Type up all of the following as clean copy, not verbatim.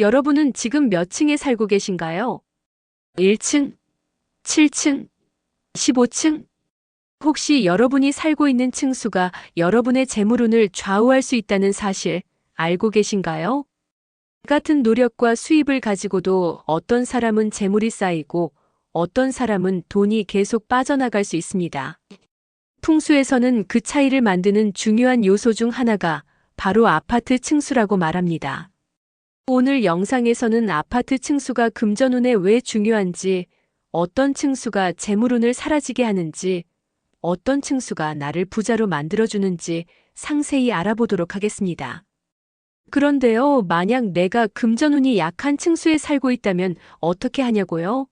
여러분은 지금 몇 층에 살고 계신가요? 1층, 7층, 15층? 혹시 여러분이 살고 있는 층수가 여러분의 재물운을 좌우할 수 있다는 사실 알고 계신가요? 같은 노력과 수입을 가지고도 어떤 사람은 재물이 쌓이고 어떤 사람은 돈이 계속 빠져나갈 수 있습니다. 풍수에서는 그 차이를 만드는 중요한 요소 중 하나가 바로 아파트 층수라고 말합니다. 오늘 영상에서는 아파트 층수가 금전운에 왜 중요한지, 어떤 층수가 재물운을 사라지게 하는지, 어떤 층수가 나를 부자로 만들어주는지 상세히 알아보도록 하겠습니다. 그런데요, 만약 내가 금전운이 약한 층수에 살고 있다면 어떻게 하냐고요?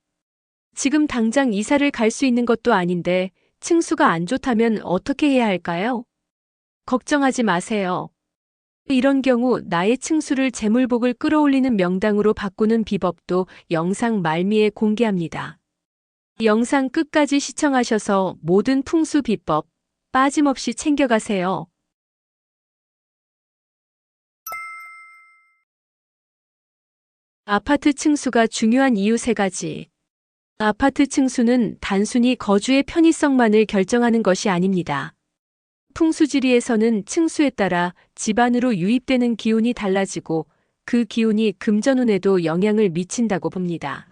지금 당장 이사를 갈 수 있는 것도 아닌데 층수가 안 좋다면 어떻게 해야 할까요? 걱정하지 마세요. 이런 경우 나의 층수를 재물복을 끌어올리는 명당으로 바꾸는 비법도 영상 말미에 공개합니다. 영상 끝까지 시청하셔서 모든 풍수 비법 빠짐없이 챙겨가세요. 아파트 층수가 중요한 이유 3가지. 아파트 층수는 단순히 거주의 편의성만을 결정하는 것이 아닙니다. 풍수지리에서는 층수에 따라 집안으로 유입되는 기운이 달라지고 그 기운이 금전운에도 영향을 미친다고 봅니다.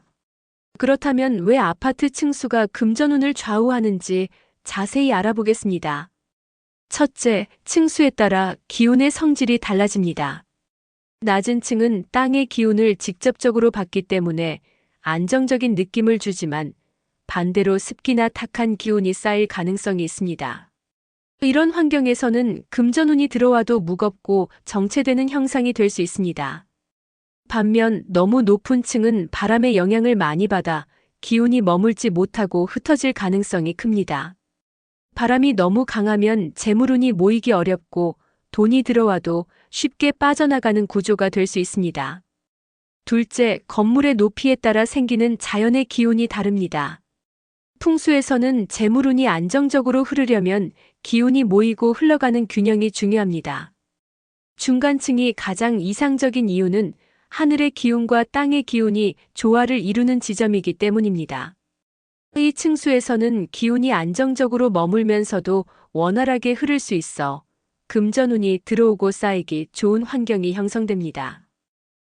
그렇다면 왜 아파트 층수가 금전운을 좌우하는지 자세히 알아보겠습니다. 첫째, 층수에 따라 기운의 성질이 달라집니다. 낮은 층은 땅의 기운을 직접적으로 받기 때문에 안정적인 느낌을 주지만 반대로 습기나 탁한 기운이 쌓일 가능성이 있습니다. 이런 환경에서는 금전운이 들어와도 무겁고 정체되는 형상이 될 수 있습니다. 반면 너무 높은 층은 바람의 영향을 많이 받아 기운이 머물지 못하고 흩어질 가능성이 큽니다. 바람이 너무 강하면 재물운이 모이기 어렵고 돈이 들어와도 쉽게 빠져나가는 구조가 될 수 있습니다. 둘째, 건물의 높이에 따라 생기는 자연의 기운이 다릅니다. 풍수에서는 재물운이 안정적으로 흐르려면 기운이 모이고 흘러가는 균형이 중요합니다. 중간층이 가장 이상적인 이유는 하늘의 기운과 땅의 기운이 조화를 이루는 지점이기 때문입니다. 이 층수에서는 기운이 안정적으로 머물면서도 원활하게 흐를 수 있어 금전운이 들어오고 쌓이기 좋은 환경이 형성됩니다.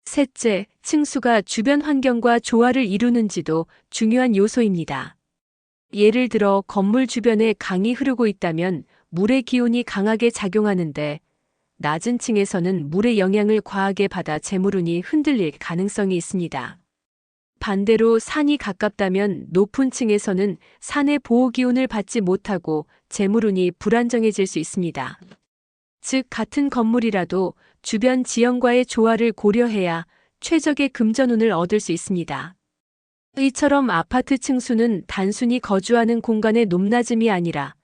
셋째, 층수가 주변 환경과 조화를 이루는지도 중요한 요소입니다. 예를 들어 건물 주변에 강이 흐르고 있다면 물의 기운이 강하게 작용하는데 낮은 층에서는 물의 영향을 과하게 받아 재물운이 흔들릴 가능성이 있습니다. 반대로 산이 가깝다면 높은 층에서는 산의 보호 기운을 받지 못하고 재물운이 불안정해질 수 있습니다. 즉 같은 건물이라도 주변 지형과의 조화를 고려해야 최적의 금전운을 얻을 수 있습니다. 이처럼 아파트 층수는 단순히 거주하는 공간의 높낮음이 아니라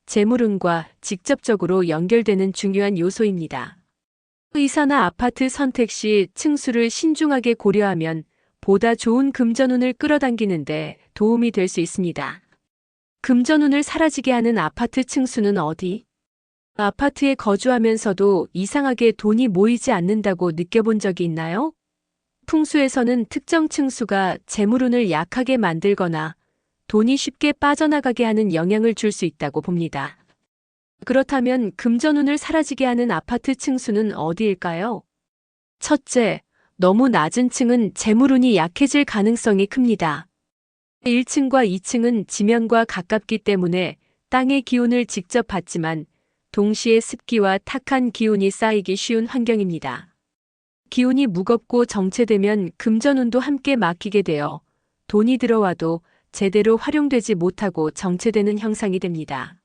재물운과 직접적으로 연결되는 중요한 요소입니다. 이사나 아파트 선택 시 층수를 신중하게 고려하면 보다 좋은 금전운을 끌어당기는데 도움이 될 수 있습니다. 금전운을 사라지게 하는 아파트 층수는 어디? 아파트에 거주하면서도 이상하게 돈이 모이지 않는다고 느껴본 적이 있나요? 풍수에서는 특정 층수가 재물운을 약하게 만들거나 돈이 쉽게 빠져나가게 하는 영향을 줄 수 있다고 봅니다. 그렇다면 금전운을 사라지게 하는 아파트 층수는 어디일까요? 첫째, 너무 낮은 층은 재물운이 약해질 가능성이 큽니다. 1층과 2층은 지면과 가깝기 때문에 땅의 기운을 직접 받지만 동시에 습기와 탁한 기운이 쌓이기 쉬운 환경입니다. 기운이 무겁고 정체되면 금전운도 함께 막히게 되어 돈이 들어와도 제대로 활용되지 못하고 정체되는 형상이 됩니다.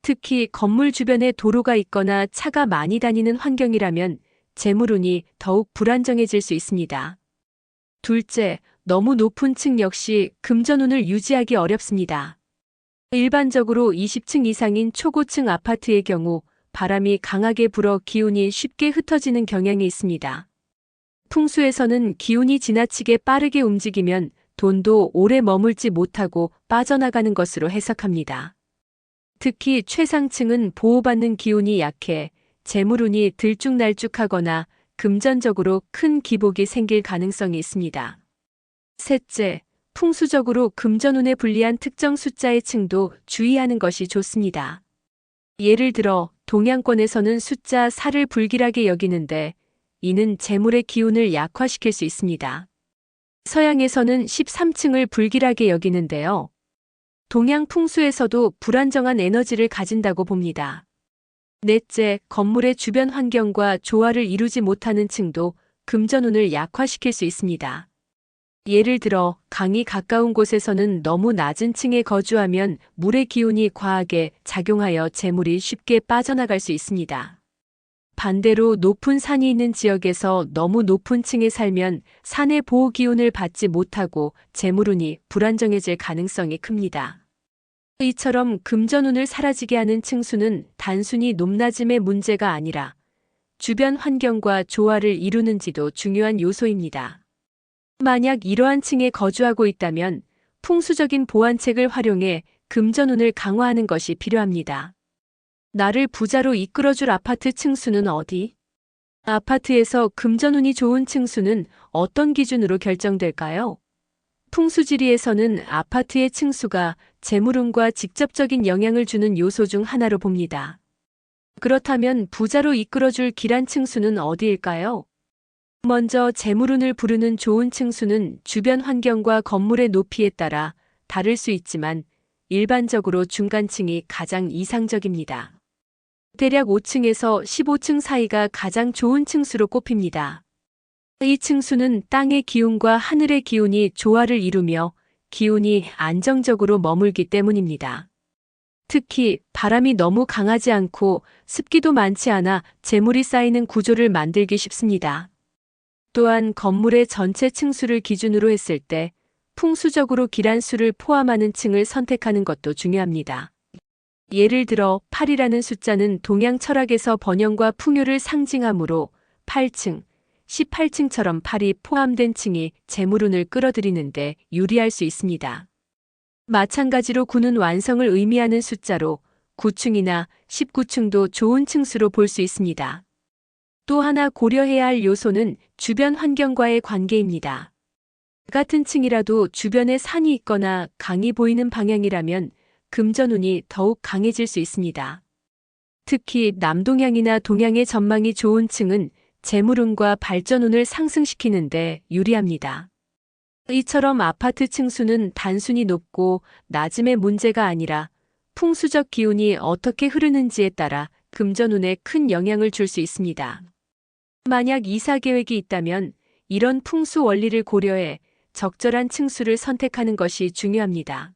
특히 건물 주변에 도로가 있거나 차가 많이 다니는 환경이라면 재물운이 더욱 불안정해질 수 있습니다. 둘째, 너무 높은 층 역시 금전운을 유지하기 어렵습니다. 일반적으로 20층 이상인 초고층 아파트의 경우 바람이 강하게 불어 기운이 쉽게 흩어지는 경향이 있습니다. 풍수에서는 기운이 지나치게 빠르게 움직이면 돈도 오래 머물지 못하고 빠져나가는 것으로 해석합니다. 특히 최상층은 보호받는 기운이 약해 재물운이 들쭉날쭉하거나 금전적으로 큰 기복이 생길 가능성이 있습니다. 셋째, 풍수적으로 금전운에 불리한 특정 숫자의 층도 주의하는 것이 좋습니다. 예를 들어 동양권에서는 숫자 4를 불길하게 여기는데 이는 재물의 기운을 약화시킬 수 있습니다. 서양에서는 13층을 불길하게 여기는데요. 동양 풍수에서도 불안정한 에너지를 가진다고 봅니다. 넷째, 건물의 주변 환경과 조화를 이루지 못하는 층도 금전운을 약화시킬 수 있습니다. 예를 들어 강이 가까운 곳에서는 너무 낮은 층에 거주하면 물의 기운이 과하게 작용하여 재물이 쉽게 빠져나갈 수 있습니다. 반대로 높은 산이 있는 지역에서 너무 높은 층에 살면 산의 보호 기운을 받지 못하고 재물운이 불안정해질 가능성이 큽니다. 이처럼 금전운을 사라지게 하는 층수는 단순히 높낮음의 문제가 아니라 주변 환경과 조화를 이루는지도 중요한 요소입니다. 만약 이러한 층에 거주하고 있다면 풍수적인 보완책을 활용해 금전운을 강화하는 것이 필요합니다. 나를 부자로 이끌어줄 아파트 층수는 어디? 아파트에서 금전운이 좋은 층수는 어떤 기준으로 결정될까요? 풍수지리에서는 아파트의 층수가 재물운과 직접적인 영향을 주는 요소 중 하나로 봅니다. 그렇다면 부자로 이끌어줄 길한 층수는 어디일까요? 먼저 재물운을 부르는 좋은 층수는 주변 환경과 건물의 높이에 따라 다를 수 있지만 일반적으로 중간층이 가장 이상적입니다. 대략 5층에서 15층 사이가 가장 좋은 층수로 꼽힙니다. 이 층수는 땅의 기운과 하늘의 기운이 조화를 이루며 기운이 안정적으로 머물기 때문입니다. 특히 바람이 너무 강하지 않고 습기도 많지 않아 재물이 쌓이는 구조를 만들기 쉽습니다. 또한 건물의 전체 층수를 기준으로 했을 때 풍수적으로 길한 수를 포함하는 층을 선택하는 것도 중요합니다. 예를 들어 8이라는 숫자는 동양 철학에서 번영과 풍요를 상징하므로 8층, 18층처럼 8이 포함된 층이 재물운을 끌어들이는데 유리할 수 있습니다. 마찬가지로 9는 완성을 의미하는 숫자로 9층이나 19층도 좋은 층수로 볼 수 있습니다. 또 하나 고려해야 할 요소는 주변 환경과의 관계입니다. 같은 층이라도 주변에 산이 있거나 강이 보이는 방향이라면 금전운이 더욱 강해질 수 있습니다. 특히 남동향이나 동향의 전망이 좋은 층은 재물운과 발전운을 상승시키는데 유리합니다. 이처럼 아파트 층수는 단순히 높고 낮음의 문제가 아니라 풍수적 기운이 어떻게 흐르는지에 따라 금전운에 큰 영향을 줄 수 있습니다. 만약 이사 계획이 있다면 이런 풍수 원리를 고려해 적절한 층수를 선택하는 것이 중요합니다.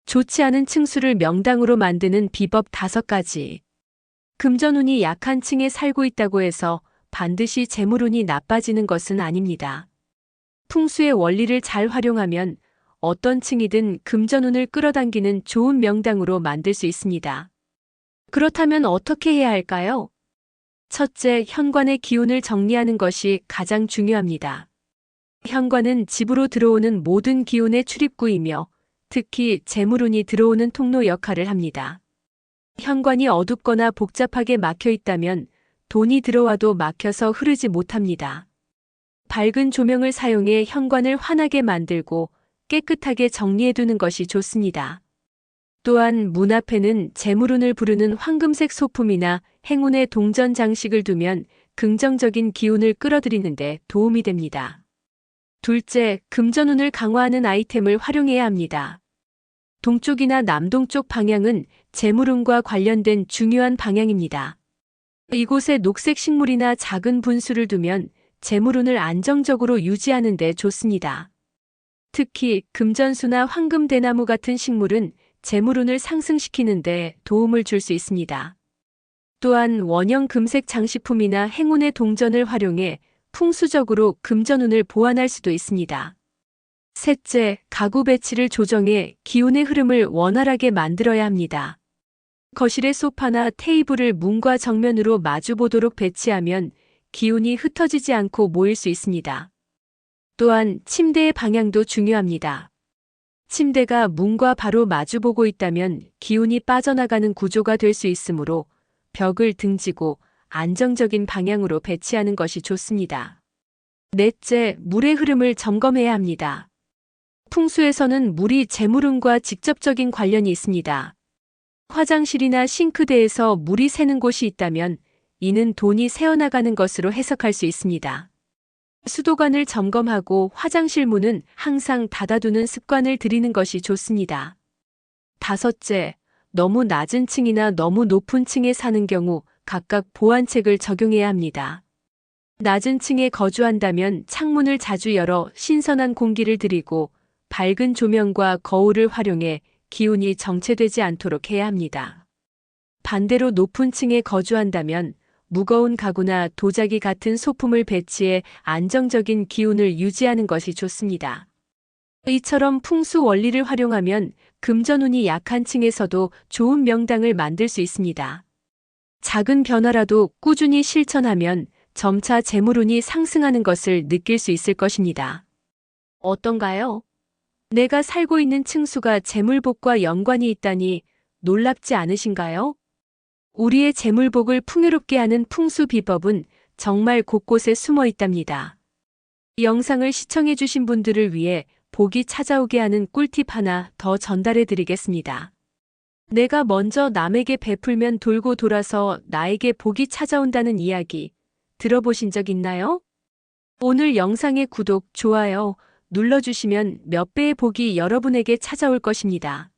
좋지 않은 층수를 명당으로 만드는 비법 5가지. 금전운이 약한 층에 살고 있다고 해서 반드시 재물운이 나빠지는 것은 아닙니다. 풍수의 원리를 잘 활용하면 어떤 층이든 금전운을 끌어당기는 좋은 명당으로 만들 수 있습니다. 그렇다면 어떻게 해야 할까요? 첫째, 현관의 기운을 정리하는 것이 가장 중요합니다. 현관은 집으로 들어오는 모든 기운의 출입구이며 특히 재물운이 들어오는 통로 역할을 합니다. 현관이 어둡거나 복잡하게 막혀 있다면 돈이 들어와도 막혀서 흐르지 못합니다. 밝은 조명을 사용해 현관을 환하게 만들고 깨끗하게 정리해두는 것이 좋습니다. 또한 문 앞에는 재물운을 부르는 황금색 소품이나 행운의 동전 장식을 두면 긍정적인 기운을 끌어들이는 데 도움이 됩니다. 둘째, 금전운을 강화하는 아이템을 활용해야 합니다. 동쪽이나 남동쪽 방향은 재물운과 관련된 중요한 방향입니다. 이곳에 녹색 식물이나 작은 분수를 두면 재물운을 안정적으로 유지하는 데 좋습니다. 특히 금전수나 황금대나무 같은 식물은 재물운을 상승시키는 데 도움을 줄 수 있습니다. 또한 원형 금색 장식품이나 행운의 동전을 활용해 풍수적으로 금전운을 보완할 수도 있습니다. 셋째, 가구 배치를 조정해 기운의 흐름을 원활하게 만들어야 합니다. 거실의 소파나 테이블을 문과 정면으로 마주보도록 배치하면 기운이 흩어지지 않고 모일 수 있습니다. 또한 침대의 방향도 중요합니다. 침대가 문과 바로 마주보고 있다면 기운이 빠져나가는 구조가 될 수 있으므로 벽을 등지고 안정적인 방향으로 배치하는 것이 좋습니다. 넷째, 물의 흐름을 점검해야 합니다. 풍수에서는 물이 재물운과 직접적인 관련이 있습니다. 화장실이나 싱크대에서 물이 새는 곳이 있다면 이는 돈이 새어나가는 것으로 해석할 수 있습니다. 수도관을 점검하고 화장실 문은 항상 닫아두는 습관을 들이는 것이 좋습니다. 다섯째, 너무 낮은 층이나 너무 높은 층에 사는 경우 각각 보완책을 적용해야 합니다. 낮은 층에 거주한다면 창문을 자주 열어 신선한 공기를 들이고 밝은 조명과 거울을 활용해 기운이 정체되지 않도록 해야 합니다. 반대로 높은 층에 거주한다면 무거운 가구나 도자기 같은 소품을 배치해 안정적인 기운을 유지하는 것이 좋습니다. 이처럼 풍수 원리를 활용하면 금전운이 약한 층에서도 좋은 명당을 만들 수 있습니다. 작은 변화라도 꾸준히 실천하면 점차 재물운이 상승하는 것을 느낄 수 있을 것입니다. 어떤가요? 내가 살고 있는 층수가 재물복과 연관이 있다니 놀랍지 않으신가요? 우리의 재물복을 풍요롭게 하는 풍수 비법은 정말 곳곳에 숨어 있답니다. 이 영상을 시청해주신 분들을 위해 복이 찾아오게 하는 꿀팁 하나 더 전달해 드리겠습니다. 내가 먼저 남에게 베풀면 돌고 돌아서 나에게 복이 찾아온다는 이야기 들어보신 적 있나요? 오늘 영상의 구독, 좋아요 눌러주시면 몇 배의 복이 여러분에게 찾아올 것입니다.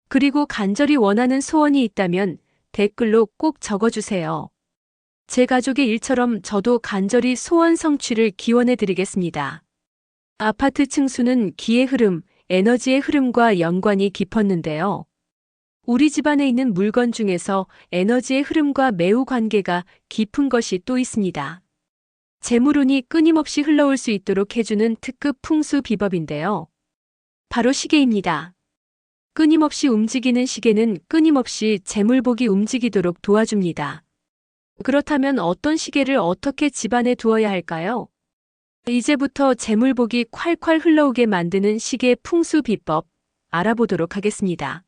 그리고 간절히 원하는 소원이 있다면 댓글로 꼭 적어주세요. 제 가족의 일처럼 저도 간절히 소원 성취를 기원해 드리겠습니다. 아파트 층수는 기의 흐름, 에너지의 흐름과 연관이 깊었는데요. 우리 집안에 있는 물건 중에서 에너지의 흐름과 매우 관계가 깊은 것이 또 있습니다. 재물운이 끊임없이 흘러올 수 있도록 해주는 특급 풍수 비법인데요. 바로 시계입니다. 끊임없이 움직이는 시계는 끊임없이 재물복이 움직이도록 도와줍니다. 그렇다면 어떤 시계를 어떻게 집안에 두어야 할까요? 이제부터 재물복이 콸콸 흘러오게 만드는 시계 풍수 비법 알아보도록 하겠습니다.